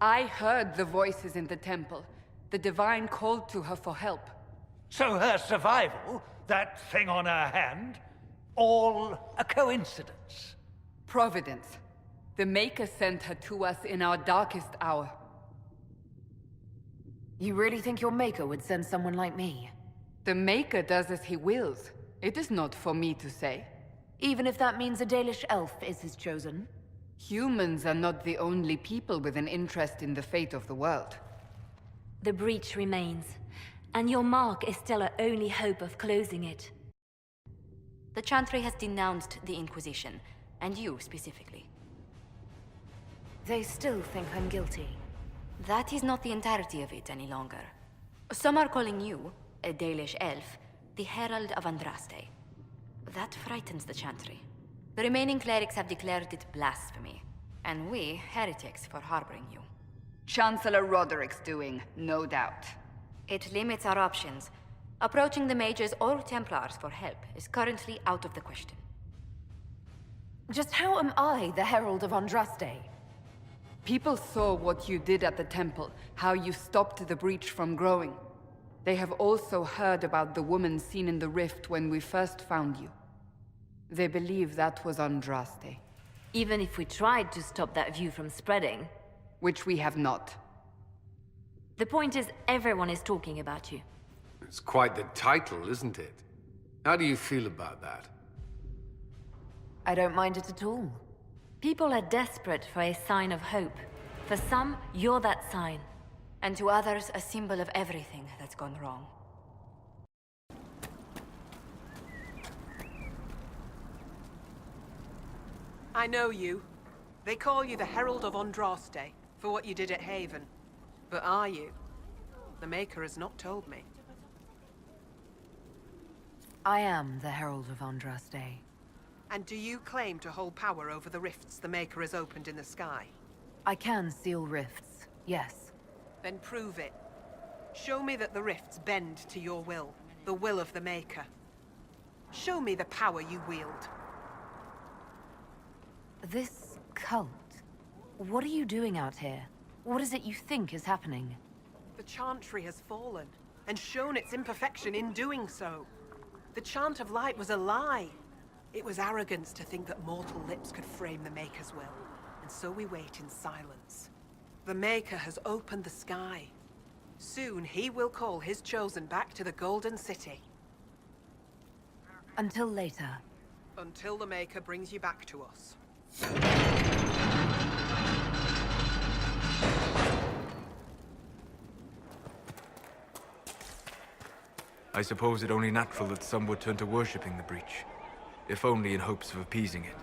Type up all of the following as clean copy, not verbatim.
I heard the voices in the temple. The Divine called to her for help. So her survival, that thing on her hand, all a coincidence? Providence. The Maker sent her to us in our darkest hour. You really think your Maker would send someone like me? The Maker does as he wills. It is not for me to say. Even if that means a Dalish elf is his chosen? Humans are not the only people with an interest in the fate of the world. The breach remains, and your mark is still our only hope of closing it. The Chantry has denounced the Inquisition, and you specifically. They still think I'm guilty. That is not the entirety of it any longer. Some are calling you, a Dalish elf, the Herald of Andraste. That frightens the Chantry. The remaining clerics have declared it blasphemy, and we, heretics, for harboring you. Chancellor Roderick's doing, no doubt. It limits our options. Approaching the Mages or Templars for help is currently out of the question. Just how am I the Herald of Andraste? People saw what you did at the temple, how you stopped the breach from growing. They have also heard about the woman seen in the rift when we first found you. They believe that was Andraste. Even if we tried to stop that view from spreading. Which we have not. The point is, everyone is talking about you. It's quite the title, isn't it? How do you feel about that? I don't mind it at all. People are desperate for a sign of hope. For some, you're that sign. And to others, a symbol of everything that's gone wrong. I know you. They call you the Herald of Andraste for what you did at Haven. But are you? The Maker has not told me. I am the Herald of Andraste. And do you claim to hold power over the rifts the Maker has opened in the sky? I can seal rifts, yes. Then prove it. Show me that the rifts bend to your will, the will of the Maker. Show me the power you wield. This cult... What are you doing out here? What is it you think is happening? The Chantry has fallen, and shown its imperfection in doing so. The Chant of Light was a lie. It was arrogance to think that mortal lips could frame the Maker's will, and so we wait in silence. The Maker has opened the sky. Soon he will call his chosen back to the Golden City. Until later. Until the Maker brings you back to us. I suppose it only natural that some would turn to worshipping the breach, if only in hopes of appeasing it.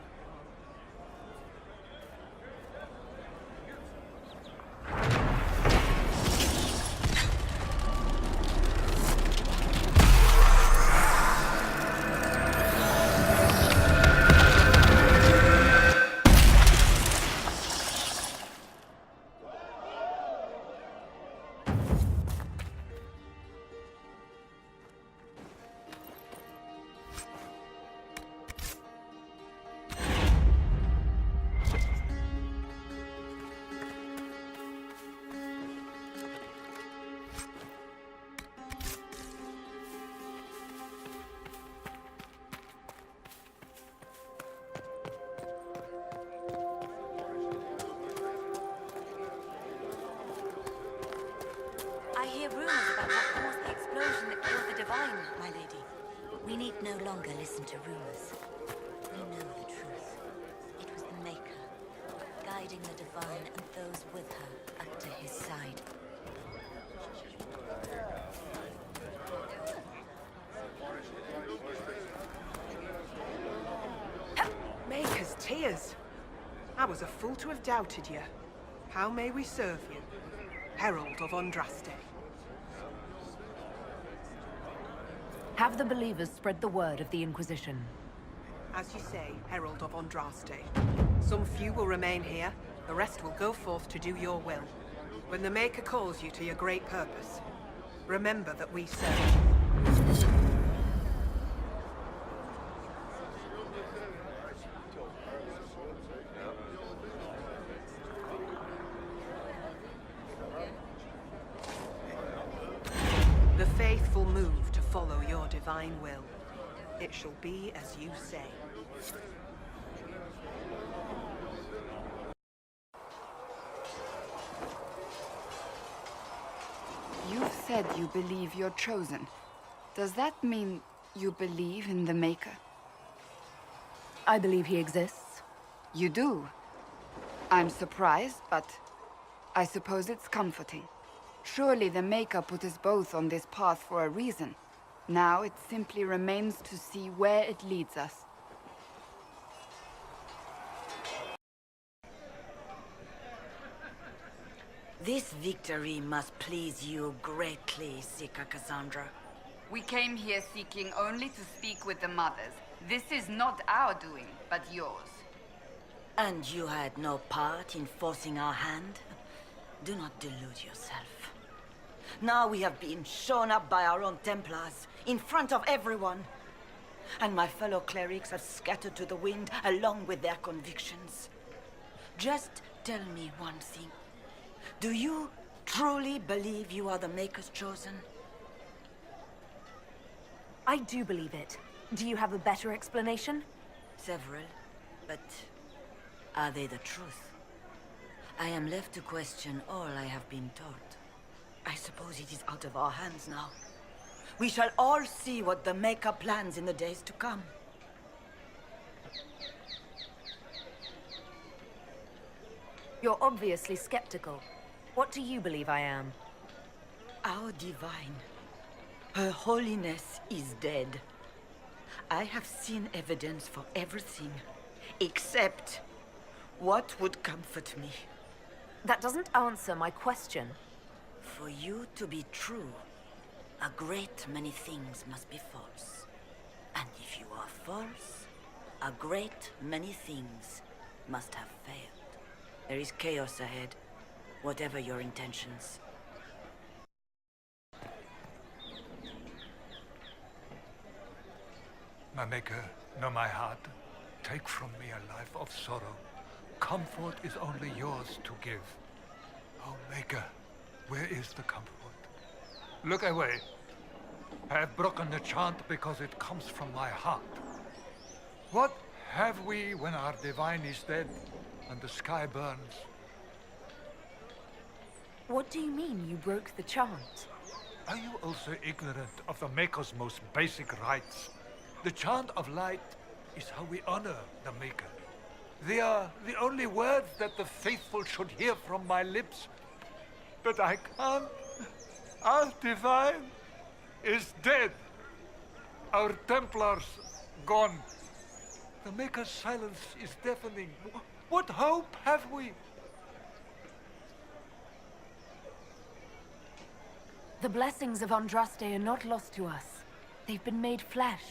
I hear rumors about what caused the explosion that killed the Divine, my lady. We need no longer listen to rumors. We know the truth. It was the Maker, guiding the Divine and those with her up to his side. Maker's tears. I was a fool to have doubted you. How may we serve you? Herald of Andraste. Have the believers spread the word of the Inquisition. As you say, Herald of Andraste. Some few will remain here, the rest will go forth to do your will. When the Maker calls you to your great purpose, remember that we serve. divine will. It shall be as you say. You've said you believe you're chosen. Does that mean you believe in the Maker? I believe he exists. You do? I'm surprised, but I suppose it's comforting. Surely the Maker put us both on this path for a reason. Now it simply remains to see where it leads us. This victory must please you greatly, Sika Cassandra. We came here seeking only to speak with the mothers. This is not our doing, but yours. And you had no part in forcing our hand? Do not delude yourself. Now we have been shown up by our own Templars, in front of everyone. And my fellow clerics have scattered to the wind along with their convictions. Just tell me one thing. Do you truly believe you are the Maker's chosen? I do believe it. Do you have a better explanation? Several, but are they the truth? I am left to question all I have been taught. I suppose it is out of our hands now. We shall all see what the Maker plans in the days to come. You're obviously skeptical. What do you believe I am? Our divine, Her Holiness is dead. I have seen evidence for everything, except what would comfort me. That doesn't answer my question. For you to be true, a great many things must be false. And if you are false, a great many things must have failed. There is chaos ahead, whatever your intentions. My Maker, know my heart. Take from me a life of sorrow. Comfort is only yours to give. Oh, Maker, where is the comfort? Look away. I have broken the chant because it comes from my heart. What have we when our divine is dead and the sky burns? What do you mean you broke the chant? Are you also ignorant of the Maker's most basic rites? The chant of light is how we honor the Maker. They are the only words that the faithful should hear from my lips. But I can't. Our divine is dead. Our Templars gone. The Maker's silence is deafening. What hope have we? The blessings of Andraste are not lost to us. They've been made flesh.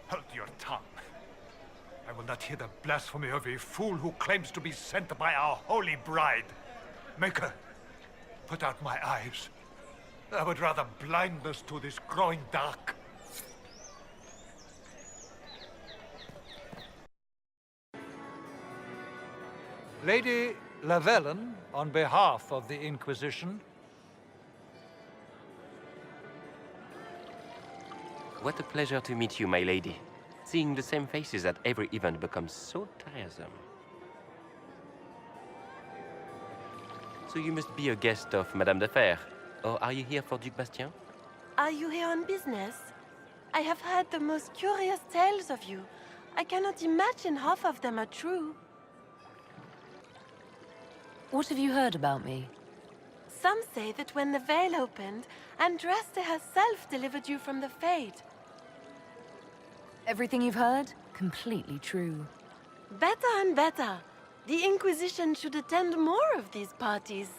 Hold your tongue. I will not hear the blasphemy of a fool who claims to be sent by our holy bride. Maker, put out my eyes. I would rather blindness to this growing dark. Lady Lavellen, on behalf of the Inquisition. What a pleasure to meet you, my lady. Seeing the same faces at every event becomes so tiresome. So you must be a guest of Madame de Fer, or are you here for Duc Bastien? Are you here on business? I have heard the most curious tales of you. I cannot imagine half of them are true. What have you heard about me? Some say that when the veil opened, Andraste herself delivered you from the Fade. Everything you've heard? Completely true. Better and better. The Inquisition should attend more of these parties.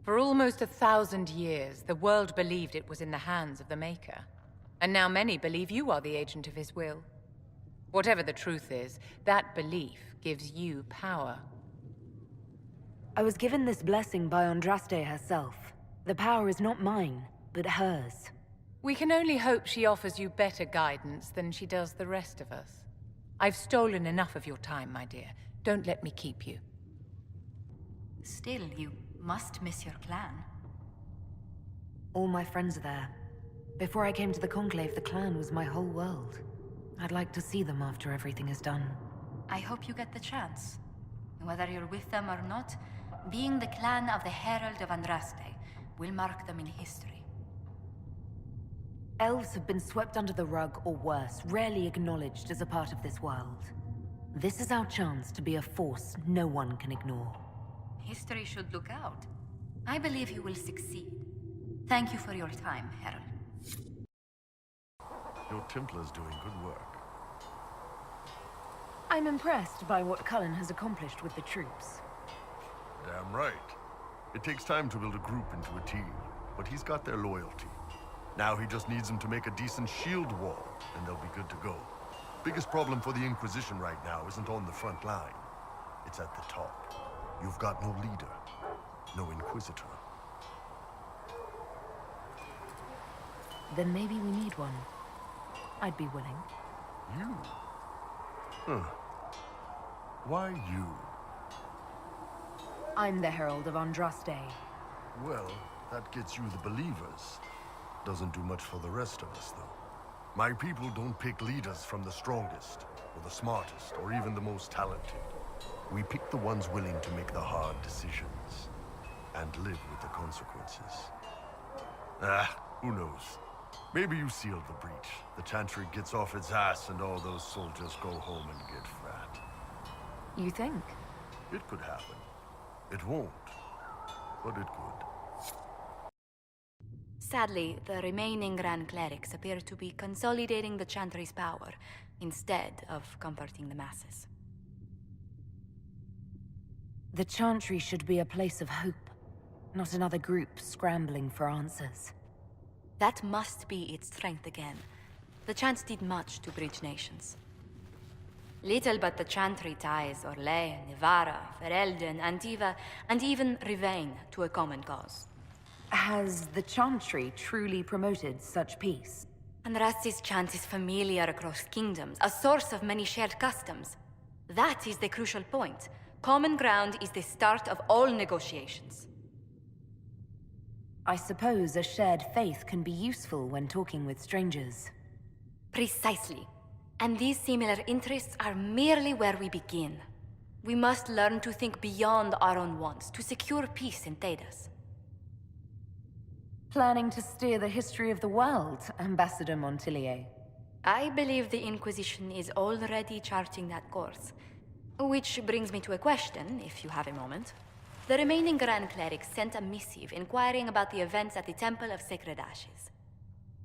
For almost 1,000 years, the world believed it was in the hands of the Maker. And now many believe you are the agent of his will. Whatever the truth is, that belief gives you power. I was given this blessing by Andraste herself. The power is not mine, but hers. We can only hope she offers you better guidance than she does the rest of us. I've stolen enough of your time, my dear. Don't let me keep you. Still, you must miss your clan. All my friends are there. Before I came to the Conclave, the clan was my whole world. I'd like to see them after everything is done. I hope you get the chance. Whether you're with them or not, being the clan of the Herald of Andraste will mark them in history. Elves have been swept under the rug, or worse, rarely acknowledged as a part of this world. This is our chance to be a force no one can ignore. History should look out. I believe you will succeed. Thank you for your time, Herald. Your Templar's doing good work. I'm impressed by what Cullen has accomplished with the troops. Damn right. It takes time to build a group into a team, but he's got their loyalty. Now he just needs them to make a decent shield wall, and they'll be good to go. Biggest problem for the Inquisition right now isn't on the front line. It's at the top. You've got no leader, no Inquisitor. Then maybe we need one. I'd be willing. You? Huh. Why you? I'm the Herald of Andraste. Well, that gets you the believers. Doesn't do much for the rest of us, though. My people don't pick leaders from the strongest, or the smartest, or even the most talented. We pick the ones willing to make the hard decisions, and live with the consequences. Who knows? Maybe you sealed the breach. The Chantry gets off its ass, and all those soldiers go home and get fat. You think? It could happen. It won't, but it could. Sadly, the remaining Grand Clerics appear to be consolidating the Chantry's power, instead of comforting the masses. The Chantry should be a place of hope, not another group scrambling for answers. That must be its strength again. The Chants did much to bridge nations. Little but the Chantry ties Orlais, Nevarra, Ferelden, Antiva, and even Rivain to a common cause. Has the Chantry truly promoted such peace? Andraste's chant is familiar across kingdoms, a source of many shared customs. That is the crucial point. Common ground is the start of all negotiations. I suppose a shared faith can be useful when talking with strangers. Precisely. And these similar interests are merely where we begin. We must learn to think beyond our own wants to secure peace in Thedas. Planning to steer the history of the world, Ambassador Montillier? I believe the Inquisition is already charting that course. Which brings me to a question, if you have a moment. The remaining Grand Clerics sent a missive inquiring about the events at the Temple of Sacred Ashes.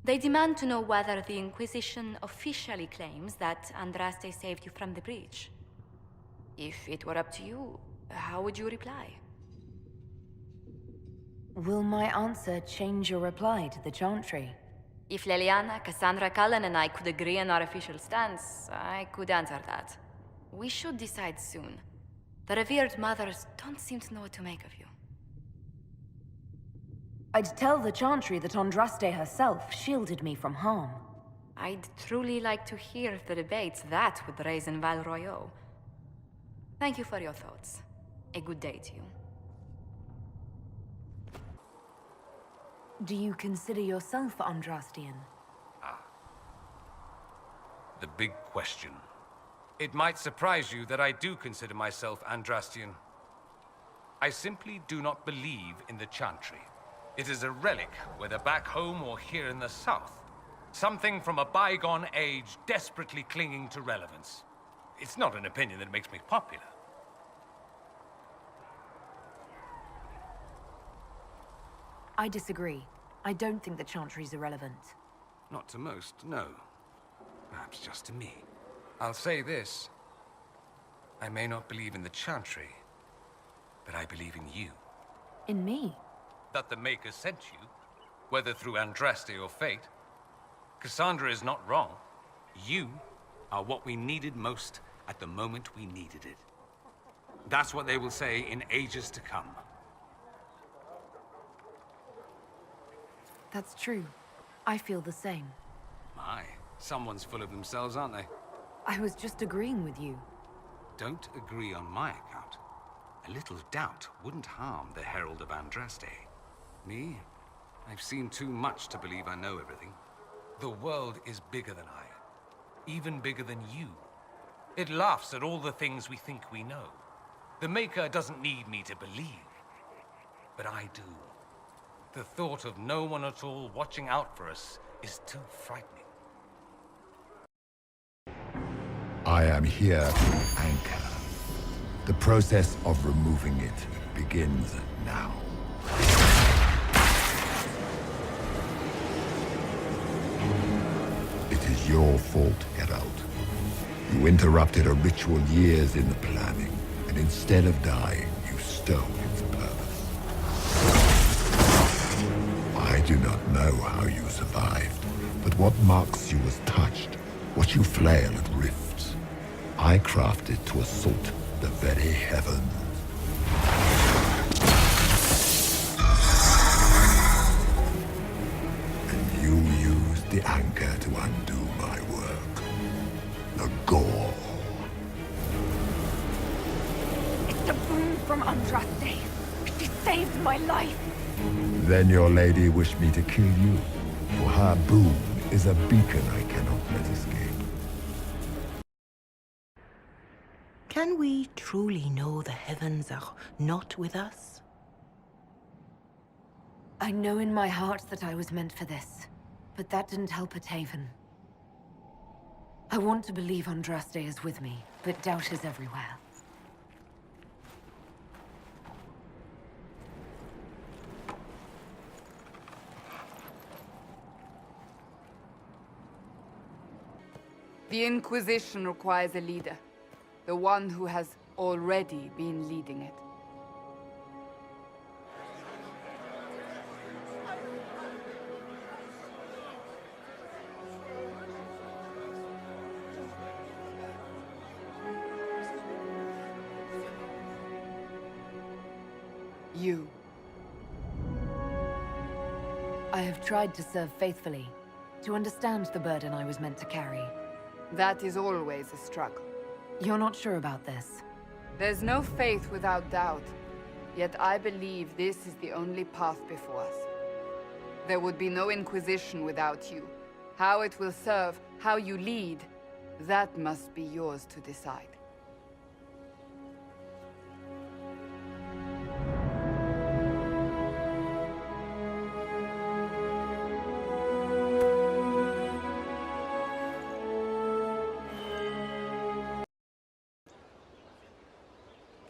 They demand to know whether the Inquisition officially claims that Andraste saved you from the breach. If it were up to you, how would you reply? Will my answer change your reply to the Chantry? If Leliana, Cassandra, Cullen, and I could agree on our official stance, I could answer that. We should decide soon. The revered mothers don't seem to know what to make of you. I'd tell the Chantry that Andraste herself shielded me from harm. I'd truly like to hear the debates that would raise in Val Royeaux. Thank you for your thoughts. A good day to you. Do you consider yourself Andrastian? The big question. It might surprise you that I do consider myself Andrastian. I simply do not believe in the Chantry. It is a relic, whether back home or here in the south. Something from a bygone age desperately clinging to relevance. It's not an opinion that makes me popular. I disagree. I don't think the Chantry's irrelevant. Not to most, no. Perhaps just to me. I'll say this. I may not believe in the Chantry, but I believe in you. In me? That the Maker sent you, whether through Andraste or fate. Cassandra is not wrong. You are what we needed most at the moment we needed it. That's what they will say in ages to come. That's true. I feel the same. My, someone's full of themselves, aren't they? I was just agreeing with you. Don't agree on my account. A little doubt wouldn't harm the Herald of Andraste. Me? I've seen too much to believe I know everything. The world is bigger than I. Even bigger than you. It laughs at all the things we think we know. The Maker doesn't need me to believe. But I do. The thought of no one at all watching out for us is too frightening. I am here to anchor. The process of removing it begins now. It is your fault, Geralt. You interrupted a ritual years in the planning, and instead of dying, you stole its purpose. I do not know how you survived, but what marks you as touched, what you flail at rifts, I crafted to assault the very heavens. And you used the anchor to undo my work. The gore. It's a boon from Andraste. She saved my life. Then your lady wished me to kill you. For her boon is a beacon I cannot let escape. Can we truly know the heavens are not with us? I know in my heart that I was meant for this, but that didn't help at Haven. I want to believe Andraste is with me, but doubt is everywhere. The Inquisition requires a leader. The one who has already been leading it. You. I have tried to serve faithfully, to understand the burden I was meant to carry. That is always a struggle. You're not sure about this? There's no faith without doubt. Yet I believe this is the only path before us. There would be no Inquisition without you. How it will serve, how you lead, that must be yours to decide.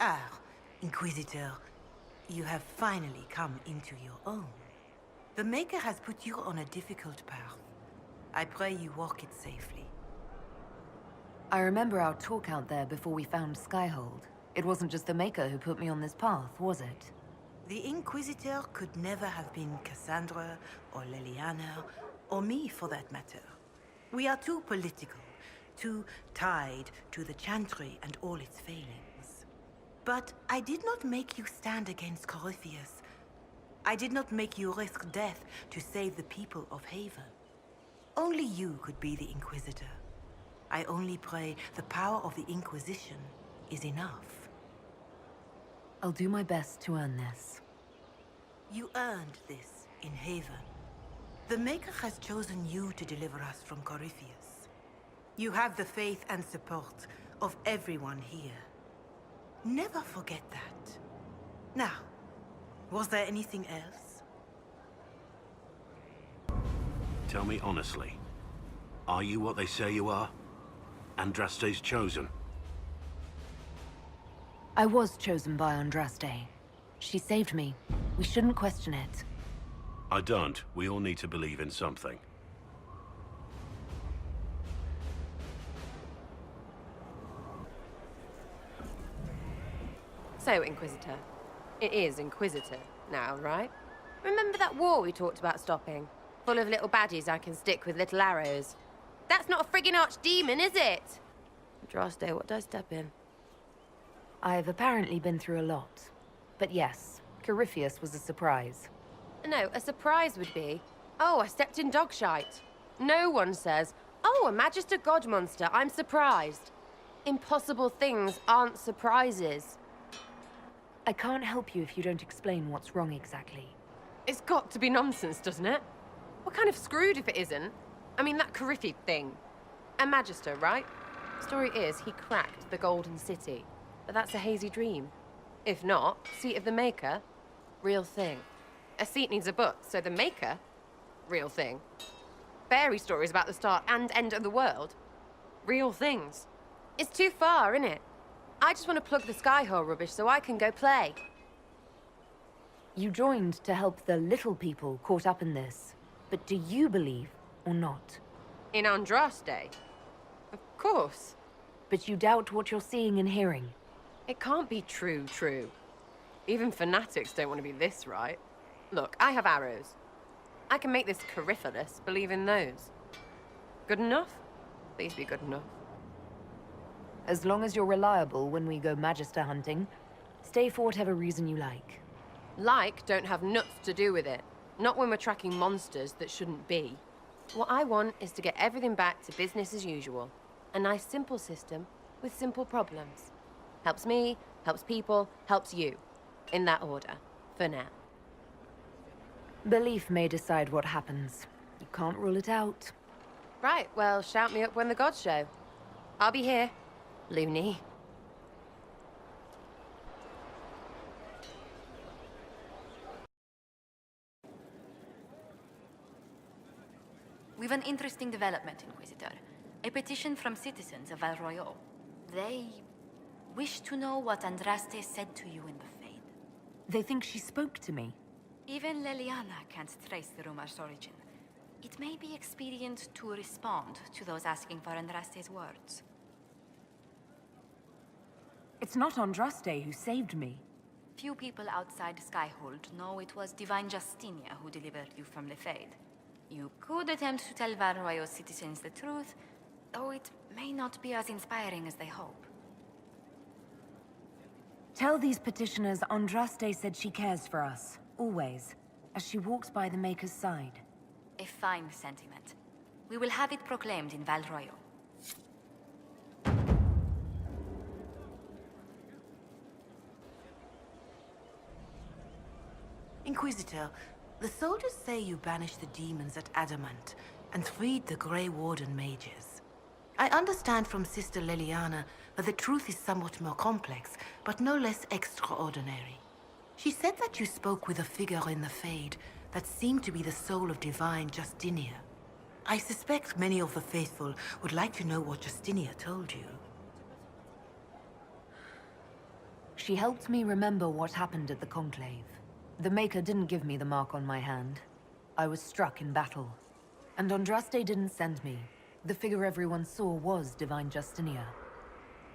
Ah, Inquisitor, you have finally come into your own. The Maker has put you on a difficult path. I pray you walk it safely. I remember our talk out there before we found Skyhold. It wasn't just the Maker who put me on this path, was it? The Inquisitor could never have been Cassandra, or Leliana, or me for that matter. We are too political, too tied to the Chantry and all its failings. But I did not make you stand against Corypheus. I did not make you risk death to save the people of Haven. Only you could be the Inquisitor. I only pray the power of the Inquisition is enough. I'll do my best to earn this. You earned this in Haven. The Maker has chosen you to deliver us from Corypheus. You have the faith and support of everyone here. Never forget that. Now, was there anything else? Tell me honestly, are you what they say you are? Andraste's chosen? I was chosen by Andraste. She saved me. We shouldn't question it. I don't. We all need to believe in something. So, Inquisitor. It is Inquisitor now, right? Remember that war we talked about stopping? Full of little baddies I can stick with little arrows. That's not a friggin' archdemon, is it? Andraste, what did I step in? I've apparently been through a lot. But yes, Corypheus was a surprise. No, a surprise would be, oh, I stepped in dog shite. No one says, oh, a Magister God monster, I'm surprised. Impossible things aren't surprises. I can't help you if you don't explain what's wrong exactly. It's got to be nonsense, doesn't it? We're kind of screwed if it isn't. I mean, that Carriffy thing. A Magister, right? Story is, he cracked the Golden City. But that's a hazy dream. If not, seat of the Maker, real thing. A seat needs a book, so the Maker, real thing. Fairy stories about the start and end of the world, real things. It's too far, innit? I just want to plug the Skyhole rubbish so I can go play. You joined to help the little people caught up in this. But do you believe or not? In Andraste? Of course. But you doubt what you're seeing and hearing. It can't be true. Even fanatics don't want to be this right. Look, I have arrows. I can make this Cariffolus believe in those. Good enough? Please be good enough. As long as you're reliable when we go Magister hunting, stay for whatever reason you like. Like don't have nuts to do with it. Not when we're tracking monsters that shouldn't be. What I want is to get everything back to business as usual. A nice simple system with simple problems. Helps me, helps people, helps you. In that order, for now. Belief may decide what happens. You can't rule it out. Right, well, shout me up when the gods show. I'll be here, loony. We've an interesting development, Inquisitor. A petition from citizens of Val Royeaux. They wish to know what Andraste said to you in the Fade. They think she spoke to me. Even Leliana can't trace the rumor's origin. It may be expedient to respond to those asking for Andraste's words. It's not Andraste who saved me. Few people outside Skyhold know it was Divine Justinia who delivered you from the Fade. You could attempt to tell Val Royeaux citizens the truth, though it may not be as inspiring as they hope. Tell these petitioners Andraste said she cares for us, always, as she walks by the Maker's side. A fine sentiment. We will have it proclaimed in Val Royeaux. Inquisitor, the soldiers say you banished the demons at Adamant and freed the Grey Warden mages. I understand from Sister Leliana that the truth is somewhat more complex, but no less extraordinary. She said that you spoke with a figure in the Fade that seemed to be the soul of Divine Justinia. I suspect many of the faithful would like to know what Justinia told you. She helped me remember what happened at the Conclave. The Maker didn't give me the mark on my hand. I was struck in battle. And Andraste didn't send me. The figure everyone saw was Divine Justinia.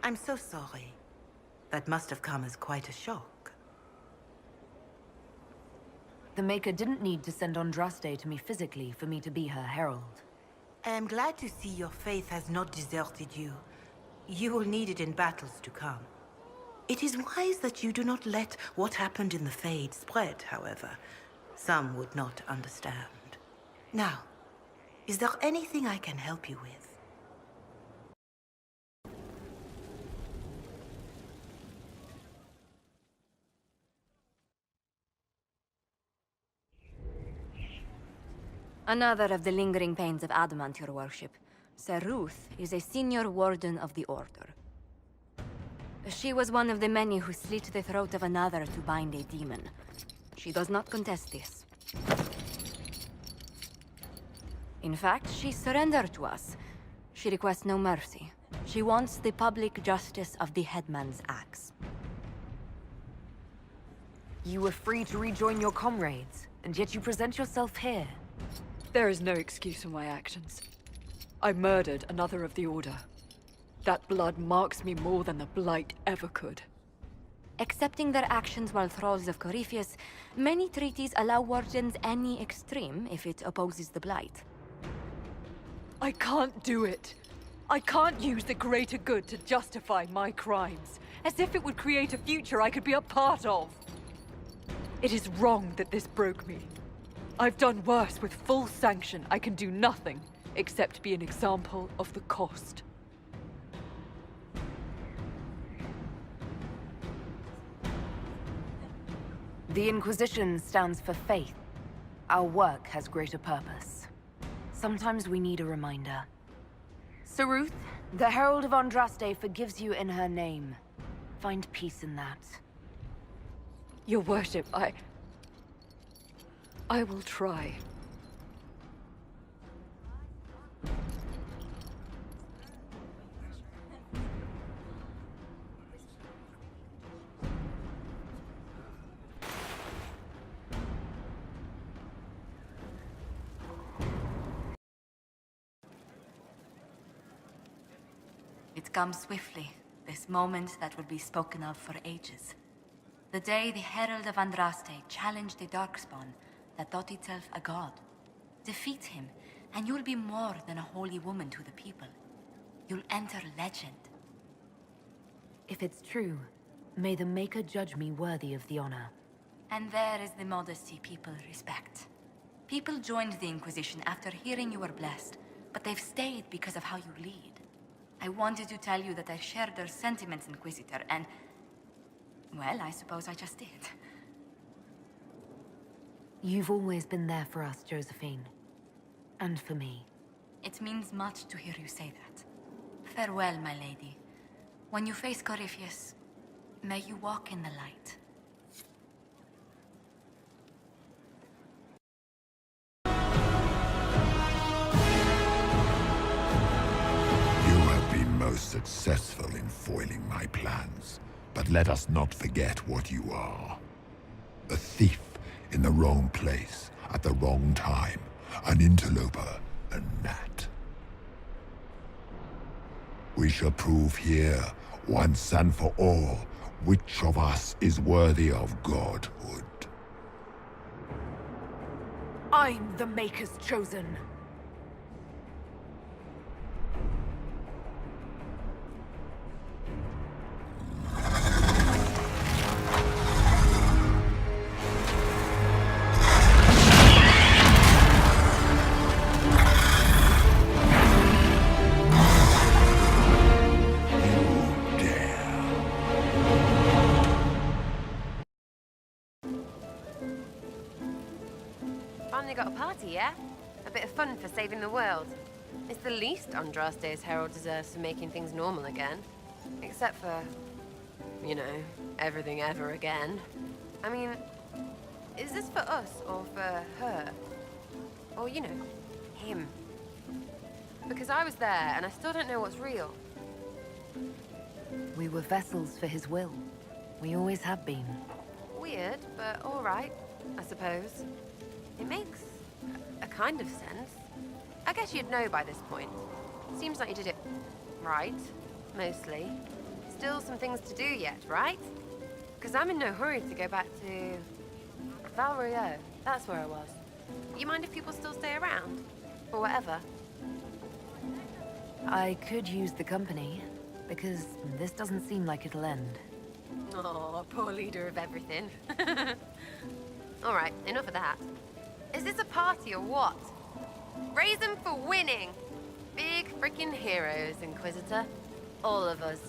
I'm so sorry. That must have come as quite a shock. The Maker didn't need to send Andraste to me physically for me to be her herald. I am glad to see your faith has not deserted you. You will need it in battles to come. It is wise that you do not let what happened in the Fade spread, however. Some would not understand. Now, is there anything I can help you with? Another of the lingering pains of Adamant, your worship. Sir Ruth is a senior warden of the Order. She was one of the many who slit the throat of another to bind a demon. She does not contest this. In fact, she surrendered to us. She requests no mercy. She wants the public justice of the headman's axe. You were free to rejoin your comrades, and yet you present yourself here. There is no excuse for my actions. I murdered another of the Order. That blood marks me more than the Blight ever could. Accepting their actions while thralls of Corypheus, many treaties allow wardens any extreme if it opposes the Blight. I can't do it. I can't use the greater good to justify my crimes, as if it would create a future I could be a part of. It is wrong that this broke me. I've done worse with full sanction. I can do nothing except be an example of the cost. The Inquisition stands for faith, Our work has greater purpose. Sometimes we need a reminder. So Ruth, the Herald of Andraste forgives you in her name. Find peace in that. Your worship, I will try. It comes swiftly, this moment that will be spoken of for ages. The day the Herald of Andraste challenged the Darkspawn that thought itself a god. Defeat him, and you'll be more than a holy woman to the people. You'll enter legend. If it's true, may the Maker judge me worthy of the honor. And there is the modesty people respect. People joined the Inquisition after hearing you were blessed, but they've stayed because of how you lead. I wanted to tell you that I shared their sentiments, Inquisitor, and... well, I suppose I just did. You've always been there for us, Josephine. And for me. It means much to hear you say that. Farewell, my lady. When you face Corypheus, may you walk in the light. Most successful in foiling my plans, but let us not forget what you are. A thief in the wrong place at the wrong time, an interloper, a gnat. We shall prove here, once and for all, which of us is worthy of godhood. I'm the Maker's chosen. Finally got a party, yeah? A bit of fun for saving the world. It's the least Andraste's Herald deserves for making things normal again. Except for, you know, everything ever again. I mean, is this for us or for her? Or, you know, him? Because I was there and I still don't know what's real. We were vessels for his will. We always have been. Weird, but all right, I suppose. It makes a kind of sense. I guess you'd know by this point. Seems like you did it right, mostly. Still some things to do yet, right? Because I'm in no hurry to go back to... Valrio. That's where I was. You mind if people still stay around? Or whatever? I could use the company, because this doesn't seem like it'll end. Oh, poor leader of everything. All right, enough of that. Is this a party or what? Raise them for winning! Big freaking heroes, Inquisitor. All of us.